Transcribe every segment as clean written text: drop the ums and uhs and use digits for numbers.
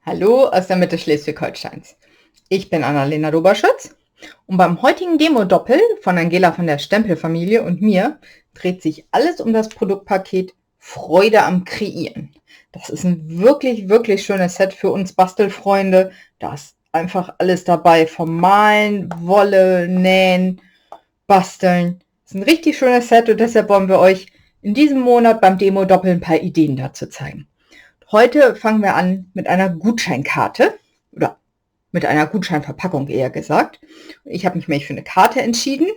Hallo aus der Mitte Schleswig-Holsteins. Ich bin Annalena Doberschütz und beim heutigen Demo-Doppel von Angela von der Stempel-Familie und mir dreht sich alles um das Produktpaket Freude am Kreieren. Das ist ein wirklich, wirklich schönes Set für uns Bastelfreunde. Da ist einfach alles dabei, vom Malen, Wolle, Nähen, Basteln. Das ist ein richtig schönes Set und deshalb wollen wir euch in diesem Monat beim Demo-Doppel ein paar Ideen dazu zeigen. Heute fangen wir an mit einer Gutscheinkarte oder mit einer Gutscheinverpackung eher gesagt. Ich habe mich nämlich für eine Karte entschieden,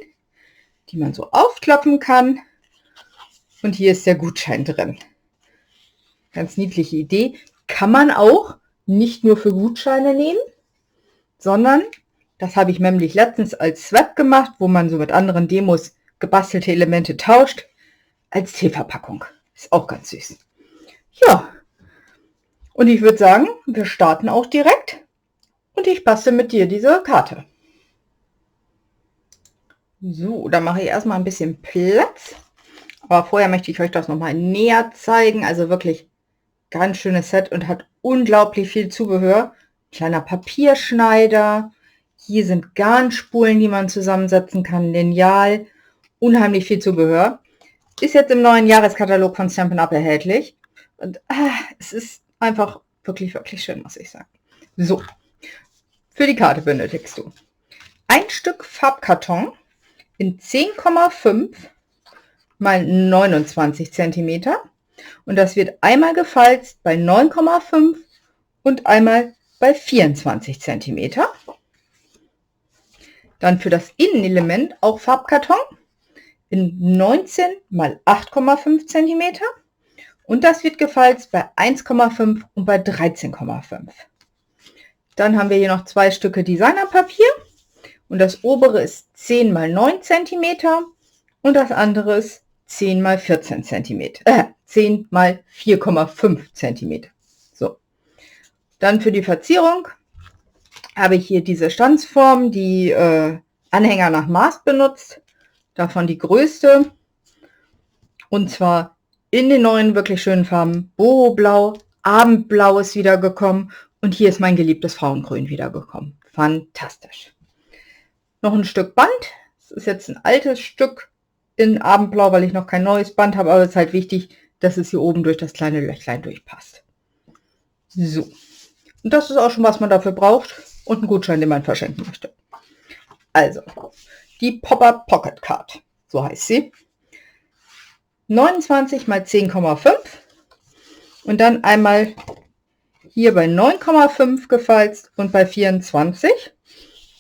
die man so aufklappen kann. Und hier ist der Gutschein drin. Ganz niedliche Idee. Kann man auch nicht nur für Gutscheine nehmen, sondern das habe ich nämlich letztens als Swap gemacht, wo man so mit anderen Demos gebastelte Elemente tauscht, als Teeverpackung. Ist auch ganz süß. Ja. Und ich würde sagen, wir starten auch direkt und ich bastel mit dir diese Karte. So, dann mache ich erstmal ein bisschen Platz. Aber vorher möchte ich euch das nochmal näher zeigen. Also wirklich ganz schönes Set und hat unglaublich viel Zubehör. Kleiner Papierschneider. Hier sind Garnspulen, die man zusammensetzen kann. Lineal. Unheimlich viel Zubehör. Ist jetzt im neuen Jahreskatalog von Stampin' Up! Erhältlich. Und es ist einfach wirklich, wirklich schön, muss ich sagen. So, für die Karte benötigst du ein Stück Farbkarton in 10,5 mal 29 cm und das wird einmal gefalzt bei 9,5 und einmal bei 24 cm. Dann für das Innenelement auch Farbkarton in 19 mal 8,5 cm. Und das wird gefalzt bei 1,5 und bei 13,5. Dann haben wir hier noch zwei Stücke Designerpapier. Und das obere ist 10 mal 9 cm und das andere ist 10 mal 14 cm. 10 mal 4,5 cm. So. Dann für die Verzierung habe ich hier diese Stanzform, die Anhänger nach Maß benutzt. Davon die größte. Und zwar in den neuen wirklich schönen Farben Boho-Blau, Abendblau ist wiedergekommen und hier ist mein geliebtes Frauengrün wiedergekommen. Fantastisch. Noch ein Stück Band. Das ist jetzt ein altes Stück in Abendblau, weil ich noch kein neues Band habe, aber es ist halt wichtig, dass es hier oben durch das kleine Löchlein durchpasst. So. Und das ist auch schon, was man dafür braucht und einen Gutschein, den man verschenken möchte. Also, die Popper Pocket Card, so heißt sie. 29 mal 10,5 und dann einmal hier bei 9,5 gefalzt und bei 24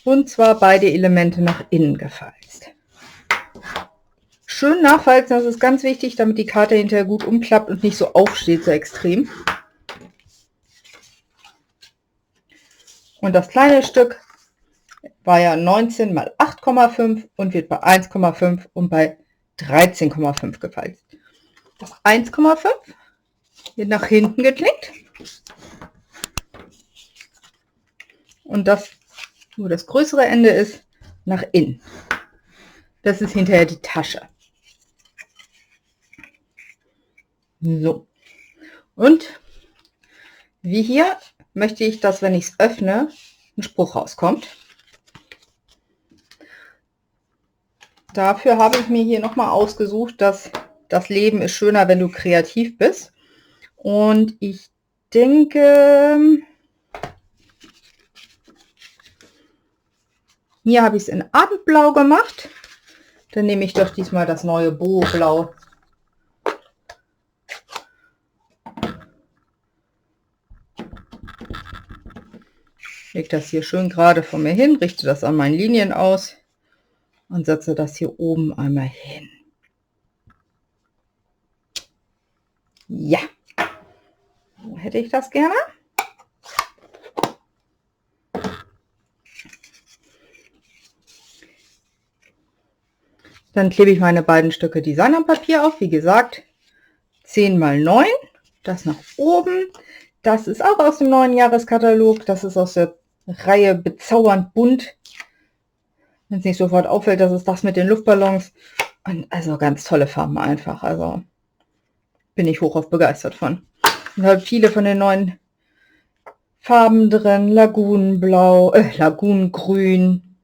und zwar beide Elemente nach innen gefalzt. Schön nachfalzen, das ist ganz wichtig, damit die Karte hinterher gut umklappt und nicht so aufsteht, so extrem. Und das kleine Stück war ja 19 mal 8,5 und wird bei 1,5 und bei 13,5 gefalzt. Das 1,5 wird nach hinten geknickt und das, wo das größere Ende ist, nach innen. Das ist hinterher die Tasche. So. Und wie hier möchte ich, dass, wenn ich es öffne, ein Spruch rauskommt. Dafür habe ich mir hier nochmal ausgesucht, dass das Leben ist schöner, wenn du kreativ bist. Und ich denke, hier habe ich es in Abendblau gemacht. Dann nehme ich doch diesmal das neue Boho-Blau. Lege das hier schön gerade vor mir hin, richte das an meinen Linien aus und setze das hier oben einmal hin. Ja, so hätte ich das gerne. Dann klebe ich meine beiden Stücke Designerpapier auf, wie gesagt, 10 mal 9, das nach oben. Das ist auch aus dem neuen Jahreskatalog, das ist aus der Reihe Bezaubernd bunt. Wenn es nicht sofort auffällt, das ist das mit den Luftballons. Und also ganz tolle Farben einfach, also bin ich hochauf begeistert von. Und halt viele von den neuen Farben drin, Lagunenblau, Lagunengrün,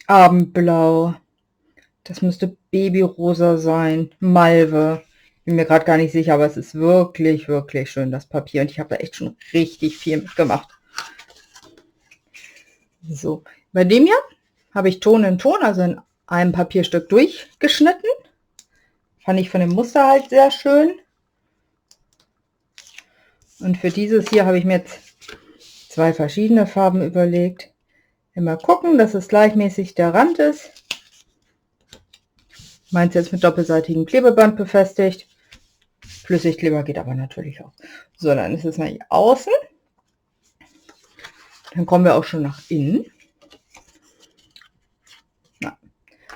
Abendblau. Das müsste Babyrosa sein, Malve. Bin mir gerade gar nicht sicher, aber es ist wirklich, wirklich schön, das Papier. Und ich habe da echt schon richtig viel mitgemacht. So, bei dem hier habe ich Ton in Ton, also in einem Papierstück durchgeschnitten. Fand ich von dem Muster halt sehr schön. Und für dieses hier habe ich mir jetzt 2 verschiedene Farben überlegt. Immer gucken, dass es gleichmäßig der Rand ist. Meins jetzt mit doppelseitigem Klebeband befestigt. Flüssigkleber geht aber natürlich auch. So, dann ist es mal hier außen. Dann kommen wir auch schon nach innen. Na,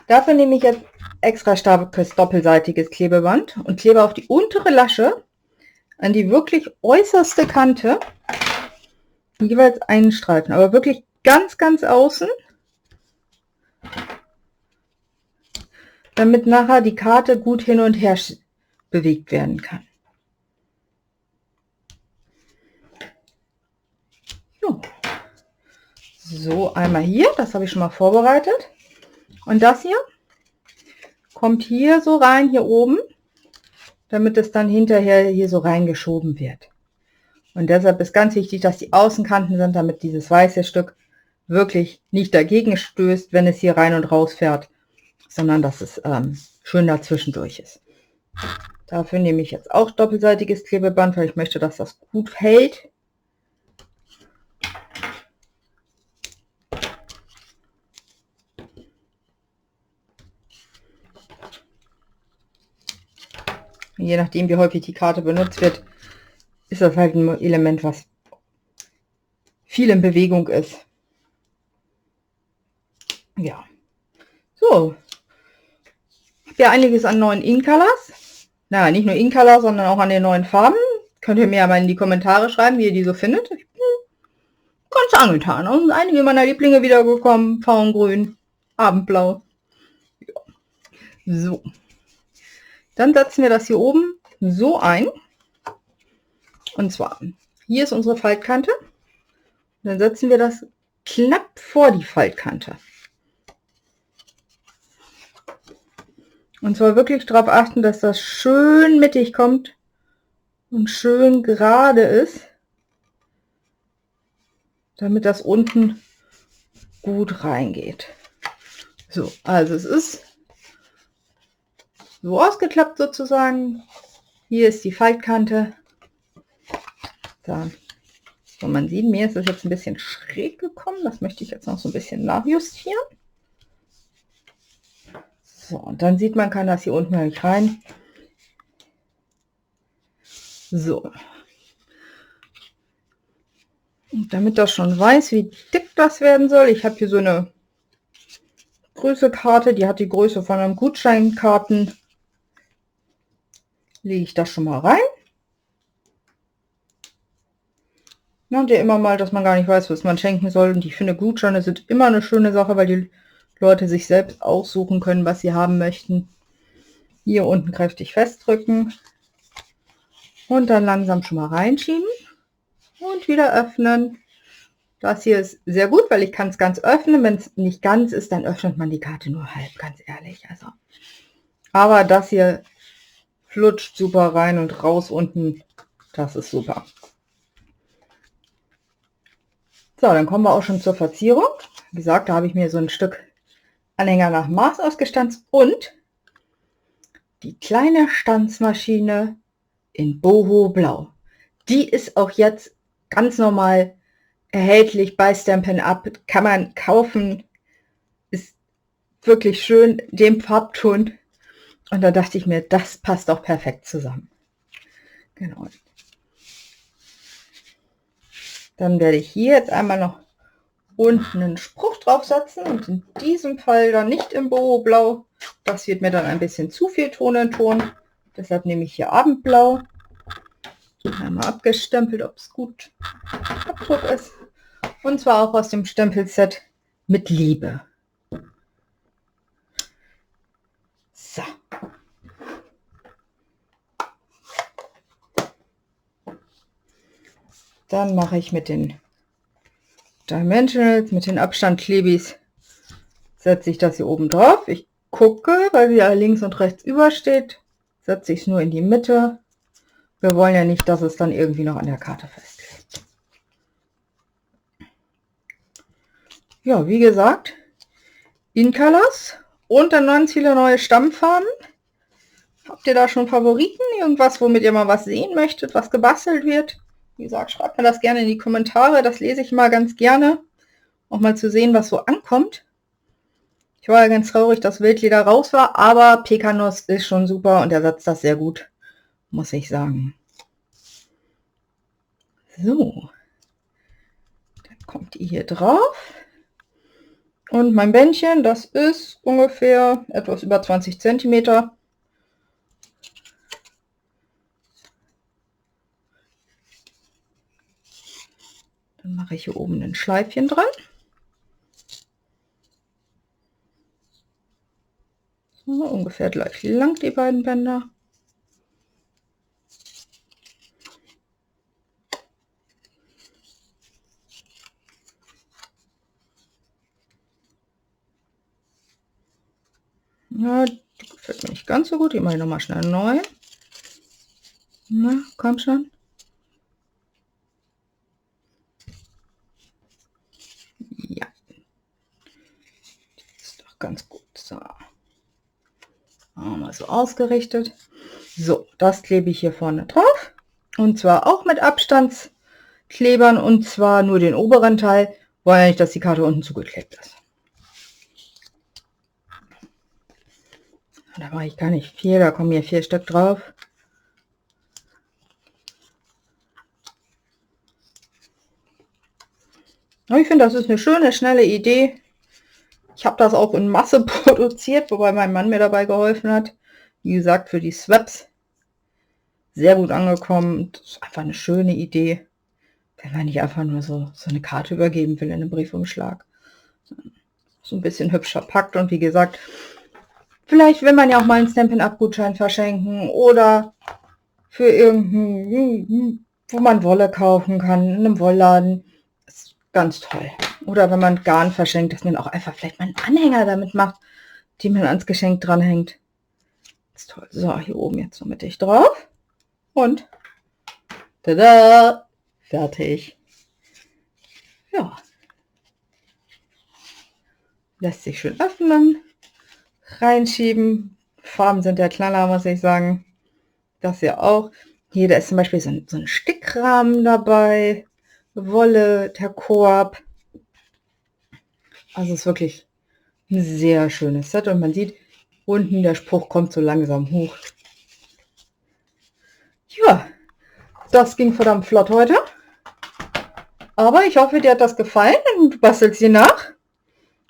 dafür nehme ich jetzt extra starkes doppelseitiges Klebeband und klebe auf die untere Lasche an die wirklich äußerste Kante jeweils einen Streifen, aber wirklich ganz, ganz außen, damit nachher die Karte gut hin und her bewegt werden kann. So, einmal hier, das habe ich schon mal vorbereitet. Und das hier kommt hier so rein, hier oben, damit es dann hinterher hier so reingeschoben wird. Und deshalb ist ganz wichtig, dass die Außenkanten sind, damit dieses weiße Stück wirklich nicht dagegen stößt, wenn es hier rein und raus fährt, sondern dass es schön dazwischendurch ist. Dafür nehme ich jetzt auch doppelseitiges Klebeband, weil ich möchte, dass das gut hält. Je nachdem, wie häufig die Karte benutzt wird, ist das halt ein Element, was viel in Bewegung ist. Ja, so. Ich habe ja einiges an neuen Incolors. Na, nicht nur Incolor, sondern auch an den neuen Farben. Könnt ihr mir ja mal in die Kommentare schreiben, wie ihr die so findet. Ich bin ganz angetan. Und einige meiner Lieblinge wiedergekommen. Faungrün, Abendblau. Ja. So. Dann setzen wir das hier oben so ein. Und zwar, hier ist unsere Faltkante. Dann setzen wir das knapp vor die Faltkante. Und zwar wirklich darauf achten, dass das schön mittig kommt und schön gerade ist, damit das unten gut reingeht. So, also es ist so ausgeklappt sozusagen. Hier ist die Faltkante. Da. So, man sieht, mir ist es jetzt ein bisschen schräg gekommen. Das möchte ich jetzt noch so ein bisschen nachjustieren. So, und dann sieht man, kann das hier unten nicht rein. So. Und damit das schon weiß, wie dick das werden soll, ich habe hier so eine Größekarte, die hat die Größe von einem Gutscheinkarten. Lege ich das schon mal rein. Und ja immer mal, dass man gar nicht weiß, was man schenken soll. Und ich finde, Gutscheine sind immer eine schöne Sache, weil die Leute sich selbst aussuchen können, was sie haben möchten. Hier unten kräftig festdrücken und dann langsam schon mal reinschieben und wieder öffnen. Das hier ist sehr gut, weil ich kann es ganz öffnen. Wenn es nicht ganz ist, dann öffnet man die Karte nur halb, ganz ehrlich. Also, aber das hier flutscht super rein und raus unten. Das ist super. So, dann kommen wir auch schon zur Verzierung. Wie gesagt, da habe ich mir so ein Stück Anhänger nach Maß ausgestanzt und die kleine Stanzmaschine in Boho Blau. Die ist auch jetzt ganz normal erhältlich bei Stampin' Up. Kann man kaufen. Ist wirklich schön, dem Farbton. Und da dachte ich mir, das passt auch perfekt zusammen. Genau. Dann werde ich hier jetzt einmal noch unten einen Spruch draufsetzen und in diesem Fall dann nicht im Boho Blau. Das wird mir dann ein bisschen zu viel Ton in Ton. Deshalb nehme ich hier Abendblau. Einmal abgestempelt, ob es gut Abdruck ist. Und zwar auch aus dem Stempelset mit Liebe. So. Dann mache ich mit den Dimensionals mit den Abstandklebis setze ich das hier oben drauf. Ich gucke, weil sie ja links und rechts übersteht, setze ich es nur in die Mitte. Wir wollen ja nicht, dass es dann irgendwie noch an der Karte festklebt. Ja, wie gesagt, InColors und dann ganz viele neue Stammfarben. Habt ihr da schon Favoriten? Irgendwas, womit ihr mal was sehen möchtet, was gebastelt wird? Wie gesagt, schreibt mir das gerne in die Kommentare. Das lese ich mal ganz gerne. Auch mal zu sehen, was so ankommt. Ich war ja ganz traurig, dass Wildleder raus war, aber Pekanuss ist schon super und ersetzt das sehr gut, muss ich sagen. So, dann kommt die hier drauf. Und mein Bändchen, das ist ungefähr etwas über 20 cm. Dann mache ich hier oben ein Schleifchen dran. So, ungefähr gleich lang die beiden Bänder. Ja, die gefällt mir nicht ganz so gut. Die mache ich nochmal schnell neu. Na, komm schon. Ja. Die ist doch ganz gut. So. Mal so ausgerichtet. So, das klebe ich hier vorne drauf. Und zwar auch mit Abstandsklebern. Und zwar nur den oberen Teil. Wollen ja nicht, dass die Karte unten zugeklebt ist. Da mache ich gar nicht viel. Da kommen hier 4 Stück drauf. Aber ich finde, das ist eine schöne, schnelle Idee. Ich habe das auch in Masse produziert, wobei mein Mann mir dabei geholfen hat. Wie gesagt, für die Swaps sehr gut angekommen. Das ist einfach eine schöne Idee, wenn man nicht einfach nur so eine Karte übergeben will in einem Briefumschlag. So ein bisschen hübsch verpackt und wie gesagt, vielleicht will man ja auch mal einen Stampin'-Up-Gutschein verschenken oder für irgendeinen, wo man Wolle kaufen kann, in einem Wollladen. Ist ganz toll. Oder wenn man Garn verschenkt, dass man auch einfach vielleicht mal einen Anhänger damit macht, die man ans Geschenk dranhängt. Ist toll. So, hier oben jetzt so mittig drauf. Und tada! Fertig. Ja. Lässt sich schön öffnen. Reinschieben. Farben sind der Knaller, muss ich sagen. Das ja auch. Hier, da ist zum Beispiel so ein Stickrahmen dabei. Wolle, der Korb. Also es ist wirklich ein sehr schönes Set. Und man sieht, unten der Spruch kommt so langsam hoch. Ja, das ging verdammt flott heute. Aber ich hoffe, dir hat das gefallen und du bastelst sie nach.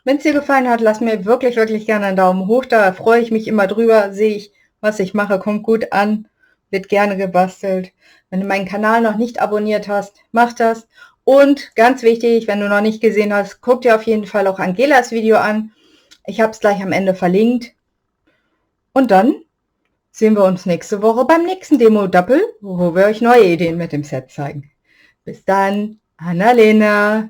Wenn es dir gefallen hat, lass mir wirklich, wirklich gerne einen Daumen hoch. Da freue ich mich immer drüber. Sehe ich, was ich mache, kommt gut an. Wird gerne gebastelt. Wenn du meinen Kanal noch nicht abonniert hast, mach das. Und ganz wichtig, wenn du noch nicht gesehen hast, guck dir auf jeden Fall auch Angelas Video an. Ich habe es gleich am Ende verlinkt. Und dann sehen wir uns nächste Woche beim nächsten Demo-Doppel, wo wir euch neue Ideen mit dem Set zeigen. Bis dann, Annalena.